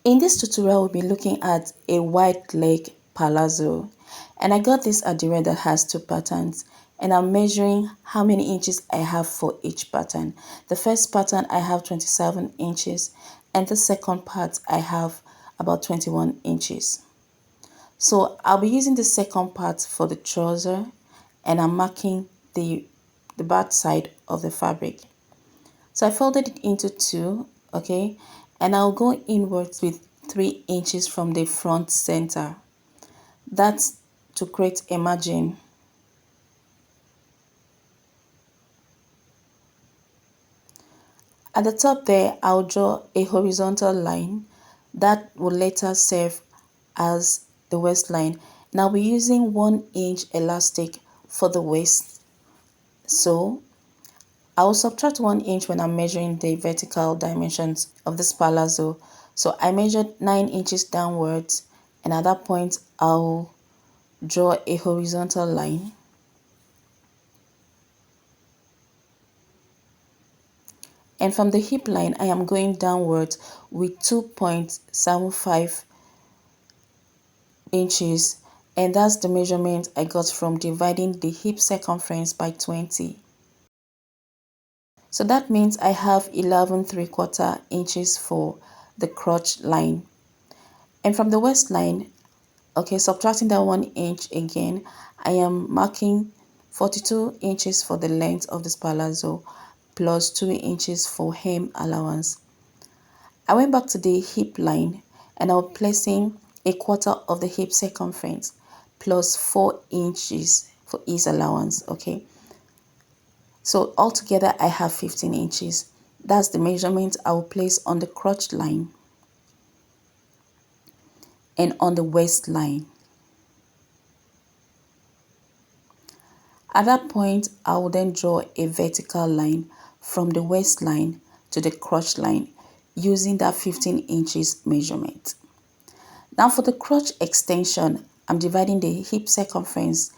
In this tutorial, we'll be looking at a wide leg palazzo, and I got this at the red that has two patterns, and I'm measuring how many inches I have for each pattern. The first pattern I have 27 inches, and the second part I have about 21 inches. So I'll be using the second part for the trouser, and I'm marking the back side of the fabric. So I folded it into two, okay, and I'll go inwards with 3 inches from the front center. That's to create a margin. At the top there, I'll draw a horizontal line that will later serve as the waistline. Now we're using 1 inch elastic for the waist. So I will subtract 1 inch when I'm measuring the vertical dimensions of this palazzo. So I measured 9 inches downwards, and at that point I'll draw a horizontal line. And from the hip line, I am going downwards with 2.75 inches, and that's the measurement I got from dividing the hip circumference by 20. So that means I have 11.75 inches for the crotch line. And from the waistline, okay, subtracting that 1 inch again, I am marking 42 inches for the length of this palazzo plus 2 inches for hem allowance. I went back to the hip line and I'm placing a quarter of the hip circumference plus 4 inches for ease allowance, okay? So altogether I have 15 inches. That's the measurement I will place on the crotch line and on the waistline. At that point, I will then draw a vertical line from the waistline to the crotch line using that 15 inches measurement. Now for the crotch extension, I'm dividing the hip circumference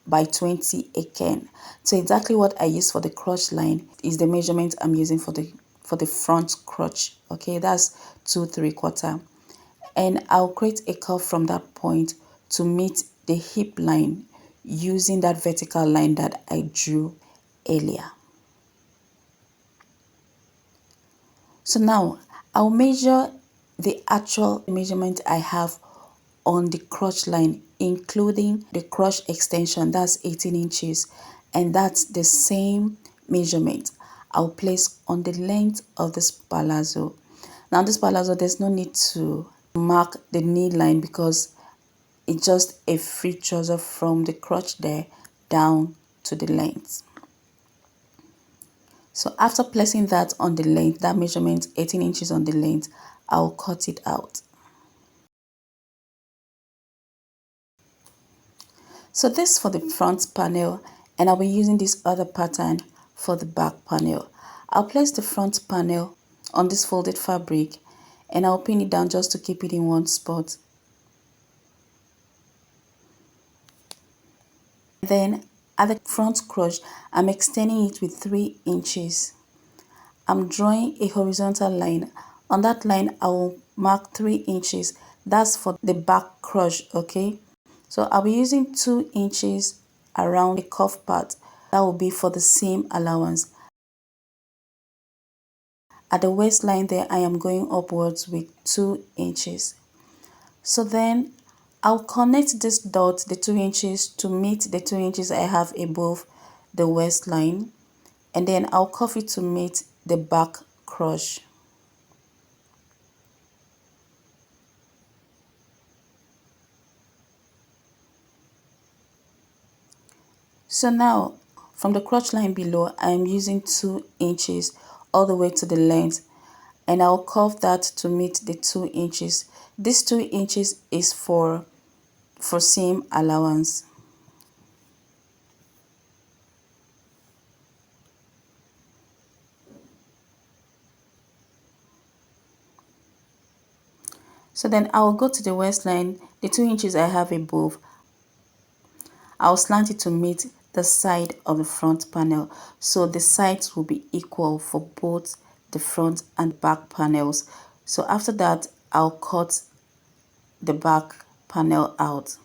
by 20 again. So exactly what I use for the crotch line is the measurement I'm using for the front crotch. Okay, that's 2 3/4. And I'll create a curve from that point to meet the hip line using that vertical line that I drew earlier. So now I'll measure the actual measurement I have on the crotch line, including the crotch extension, that's 18 inches, and that's the same measurement I'll place on the length of this palazzo. Now this palazzo, there's no need to mark the knee line because it's just a free trouser from the crotch there down to the length. So after placing that on the length, that measurement 18 inches on the length, I'll cut it out. So this for the front panel, and I'll be using this other pattern for the back panel. I'll place the front panel on this folded fabric and I'll pin it down just to keep it in one spot. Then at the front crotch, I'm extending it with 3 inches. I'm drawing a horizontal line. On that line, I will mark 3 inches. That's for the back crotch, okay? So I'll be using 2 inches around the cuff part. That will be for the seam allowance. At the waistline there, I am going upwards with 2 inches. So then I'll connect this dot, the 2 inches, to meet the 2 inches I have above the waistline. And then I'll cuff it to meet the back crotch. So now from the crotch line below, I am using 2 inches all the way to the length, and I'll curve that to meet the 2 inches. This 2 inches is for seam allowance. So then I'll go to the waistline, the 2 inches I have above, I'll slant it to meet the side of the front panel. So the sides will be equal for both the front and back panels. So after that, I'll cut the back panel out.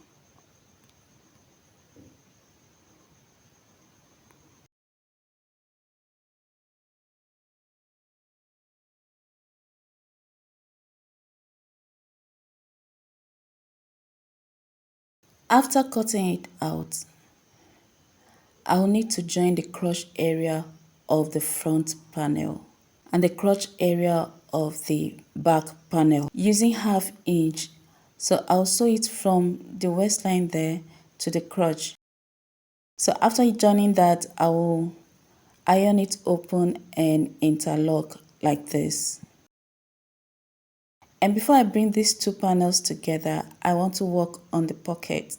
After cutting it out, I'll need to join the crotch area of the front panel and the crotch area of the back panel using 1/2 inch. So I'll sew it from the waistline there to the crotch. So after joining that, I will iron it open and interlock like this. And before I bring these two panels together, I want to work on the pocket,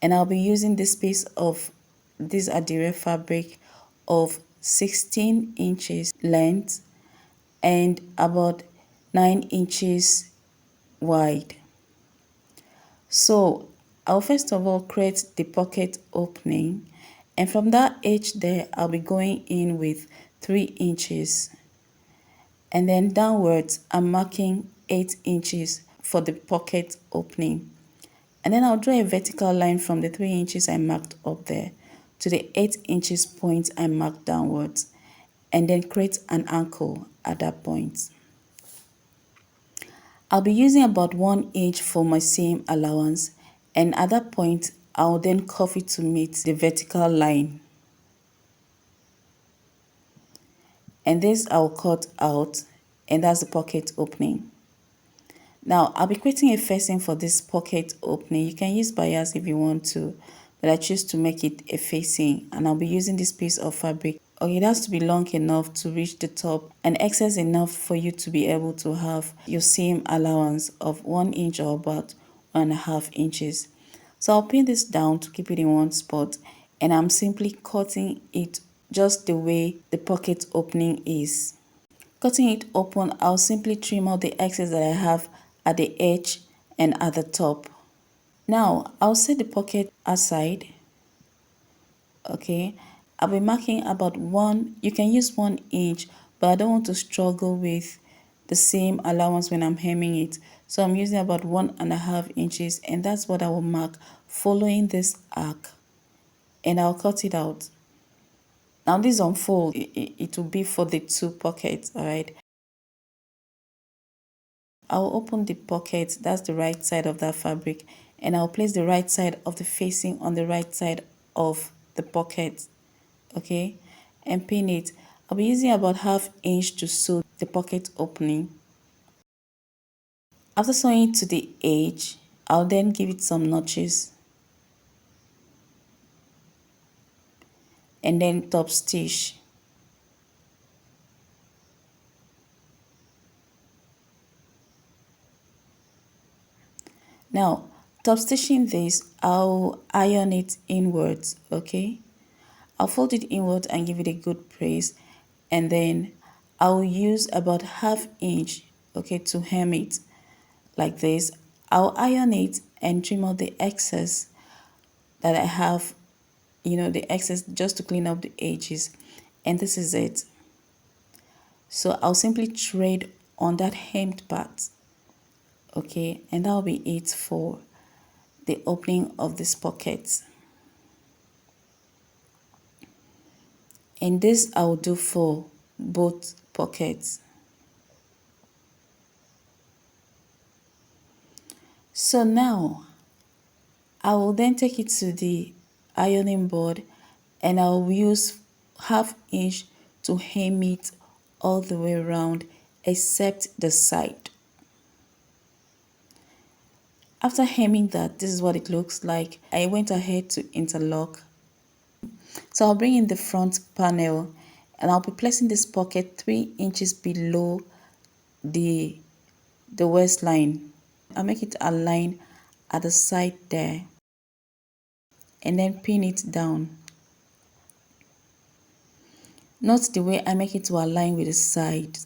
and I'll be using this piece of this Adire fabric of 16 inches length and about 9 inches wide. So I'll first of all create the pocket opening, and from that edge there I'll be going in with 3 inches, and then downwards I'm marking 8 inches for the pocket opening. And then I'll draw a vertical line from the 3 inches I marked up there to the 8 inches point I marked downwards, and then create an ankle at that point. I'll be using about 1 inch for my seam allowance, and at that point I'll then curve it to meet the vertical line. And this I'll cut out, and that's the pocket opening. Now I'll be creating a facing for this pocket opening. You can use bias if you want to, but I choose to make it a facing, and I'll be using this piece of fabric. Okay, it has to be long enough to reach the top and excess enough for you to be able to have your seam allowance of 1 inch or about 1.5 inches. So I'll pin this down to keep it in one spot, and I'm simply cutting it just the way the pocket opening is. Cutting it open, I'll simply trim out the excess that I have at the edge and at the top. Now I'll set the pocket aside. Okay, I'll be marking about you can use 1 inch, but I don't want to struggle with the seam allowance when I'm hemming it. So I'm using about 1.5 inches, and that's what I will mark following this arc, and I'll cut it out. Now this unfold, it will be for the two pockets, all right? I'll open the pocket, that's the right side of that fabric, and I'll place the right side of the facing on the right side of the pocket, okay, and pin it. I'll be using about 1/2 inch to sew the pocket opening. After sewing it to the edge, I'll then give it some notches and then top stitch. Now, top stitching this, I'll iron it inwards, okay? I'll fold it inwards and give it a good press, and then I'll use about 1/2 inch, okay, to hem it like this. I'll iron it and trim out the excess that I have, the excess, just to clean up the edges, and this is it. So I'll simply thread on that hemmed part, okay, and that'll be it for the opening of this pocket. And this I'll do for both pockets. So now I will then take it to the ironing board, and I'll use 1/2 inch to hem it all the way around except the side. After hemming that, this is what it looks like. I went ahead to interlock. So I'll bring in the front panel, and I'll be placing this pocket 3 inches below the waistline. I'll make it align at the side there, and then pin it down. Note the way I make it to align with the side,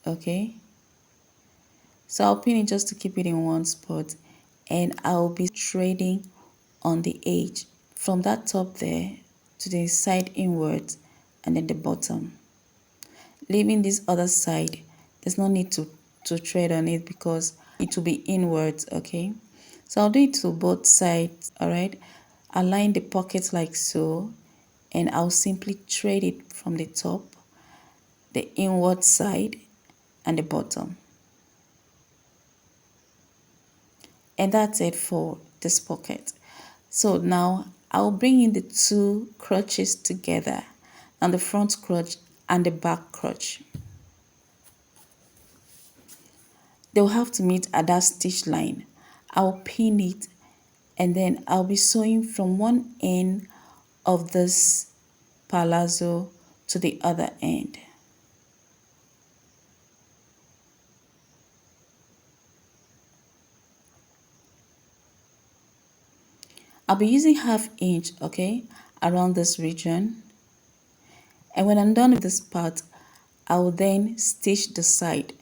okay? So I'll pin it just to keep it in one spot, and I'll be threading on the edge from that top there to the side inwards, and then the bottom. Leaving this other side, there's no need to to thread on it because it will be inwards. Okay, so I'll do it to both sides. All right, align the pockets like so, and I'll simply thread it from the top, the inward side, and the bottom. And that's it for this pocket. So now I'll bring in the two crotches together, and the front crotch and the back crotch. They'll have to meet at that stitch line. I'll pin it, and then I'll be sewing from one end of this palazzo to the other end. I'll be using 1/2 inch, okay, around this region. And when I'm done with this part, I will then stitch the side,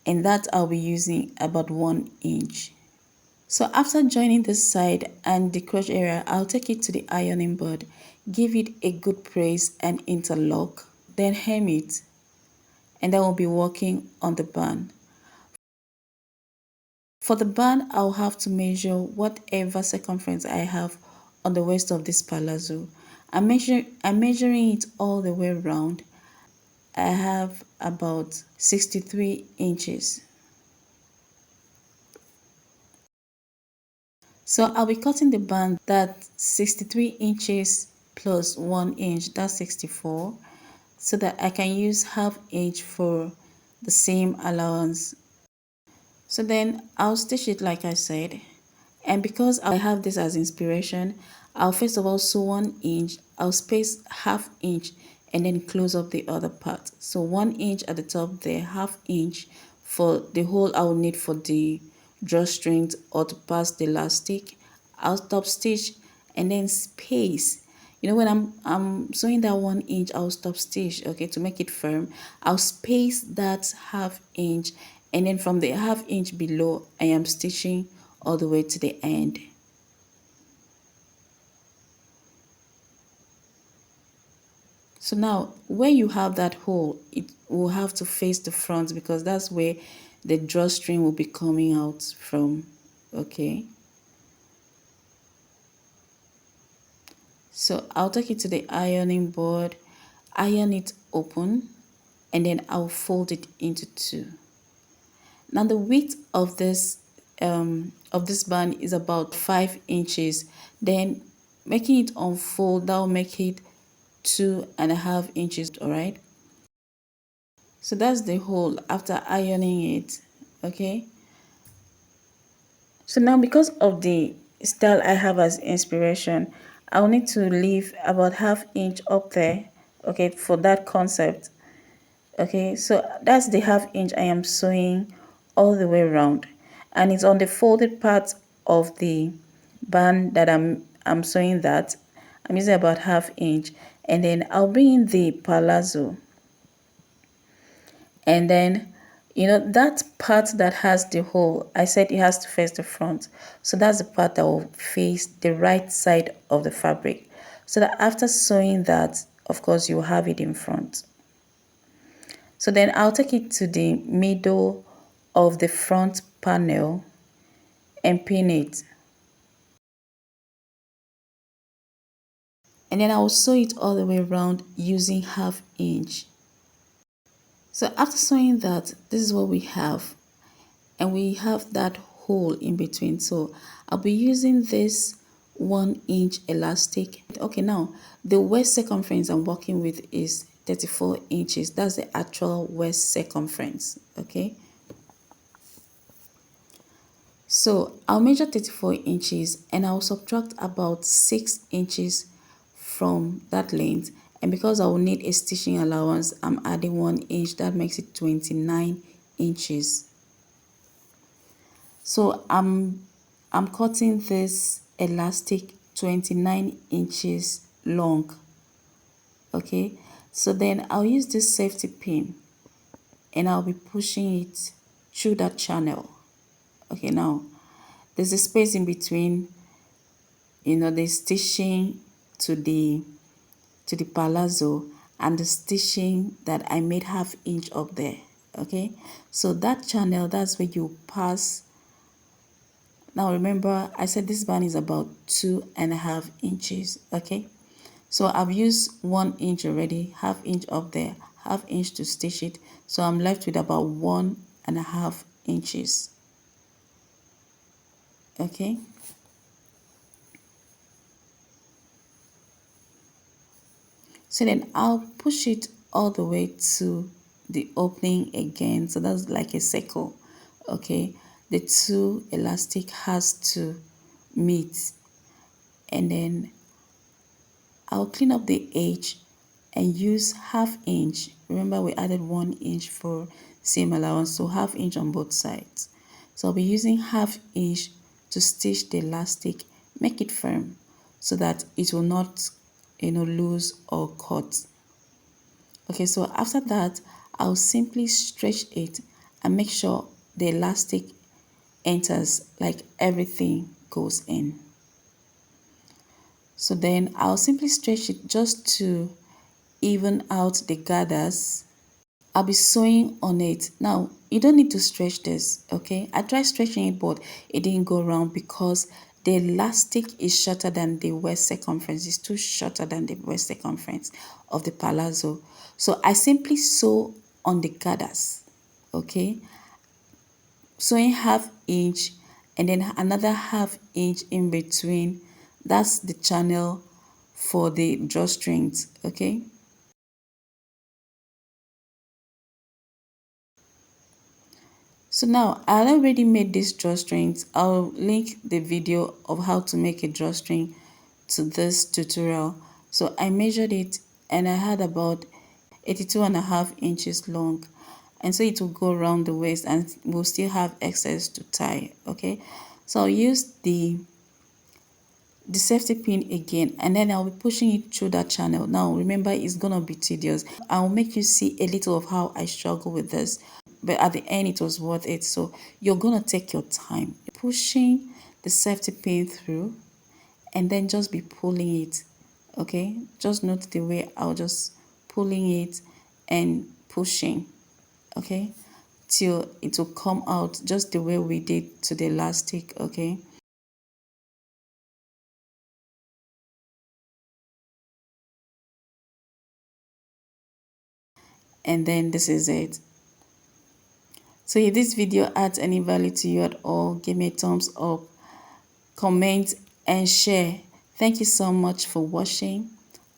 and that I'll be using about 1 inch. So after joining this side and the crochet area, I'll take it to the ironing board, give it a good press and interlock, then hem it, and then we'll be working on the band. For the band, I'll have to measure whatever circumference I have on the waist of this palazzo. I'm measuring it all the way around. I have about 63 inches. So I'll be cutting the band that 63 inches plus 1 inch, that's 64, so that I can use 1/2 inch for the seam allowance. So then I'll stitch it like I said, and because I have this as inspiration, I'll first of all sew 1 inch, I'll space 1/2 inch, and then close up the other part. So 1 inch at the top there, 1/2 inch for the hole I will need for the drawstrings or to pass the elastic. I'll top stitch and then space. You know, when I'm sewing that 1 inch, I'll stop stitch, okay, to make it firm. I'll space that 1/2 inch, and then from the 1/2 inch below, I am stitching all the way to the end. So now where you have that hole, it will have to face the front because that's where the drawstring will be coming out from. Okay, so I'll take it to the ironing board, iron it open, and then I'll fold it into 2. Now the width of this band is about 5 inches. Then making it unfold, that will make it 2.5 inches. All right, so that's the hole after ironing it. Okay, so now because of the style I have as inspiration, I'll need to leave about 1/2 inch up there, okay, for that concept. Okay, so that's the 1/2 inch I am sewing all the way around, and it's on the folded part of the band that I'm sewing that. I'm using about 1/2 inch, and then I'll bring in the palazzo, and then you know that part that has the hole, I said it has to face the front, so that's the part that will face the right side of the fabric, so that after sewing that, of course, you have it in front. So then I'll take it to the middle of the front panel and pin it. And then I will sew it all the way around using 1/2 inch. So after sewing that, this is what we have. And we have that hole in between. So I'll be using this 1 inch elastic. Okay, now the waist circumference I'm working with is 34 inches. That's the actual waist circumference. Okay, so I'll measure 34 inches and I'll subtract about 6 inches from that length, and because I will need a stitching allowance, I'm adding 1 inch. That makes it 29 inches. So I'm cutting this elastic 29 inches long. Okay, so then I'll use this safety pin and I'll be pushing it through that channel. Okay, now there's a space in between, you know, the stitching to the palazzo and the stitching that I made 1/2 inch up there. Okay, so that channel, that's where you pass. Now remember, I said this band is about 2.5 inches. Okay, so I've used 1 inch already, half inch up there, half inch to stitch it, so I'm left with about 1.5 inches. Okay, so then I'll push it all the way to the opening again, so that's like a circle. Okay, the two elastic has to meet, and then I'll clean up the edge and use half inch. Remember we added 1 inch for seam allowance, so half inch on both sides. So I'll be using half inch to stitch the elastic, make it firm so that it will not, lose or cut. Okay, so after that, I'll simply stretch it and make sure the elastic enters, like everything goes in. So then I'll simply stretch it just to even out the gathers. I'll be sewing on it. Now, you don't need to stretch this, okay? I tried stretching it, but it didn't go round because the elastic is shorter than the waist circumference. It's too shorter than the waist circumference of the palazzo. So I simply sew on the gathers, okay? Sewing half inch and then another half inch in between. That's the channel for the drawstrings, okay? So now I already made these drawstrings. I'll link the video of how to make a drawstring to this tutorial. So I measured it and I had about 82.5 inches long, and so it will go around the waist and we'll still have excess to tie. Okay, so I'll use the safety pin again, and then I'll be pushing it through that channel. Now remember, it's gonna be tedious. I'll make you see a little of how I struggle with this, but at the end it was worth it. So you're gonna take your time pushing the safety pin through and then just be pulling it. Okay, just note the way I'll just pulling it and pushing, okay, till it will come out just the way we did to the elastic. Okay, and then this is it. So if this video adds any value to you at all, give me a thumbs up, comment and share. Thank you so much for watching.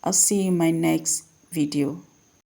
I'll see you in my next video.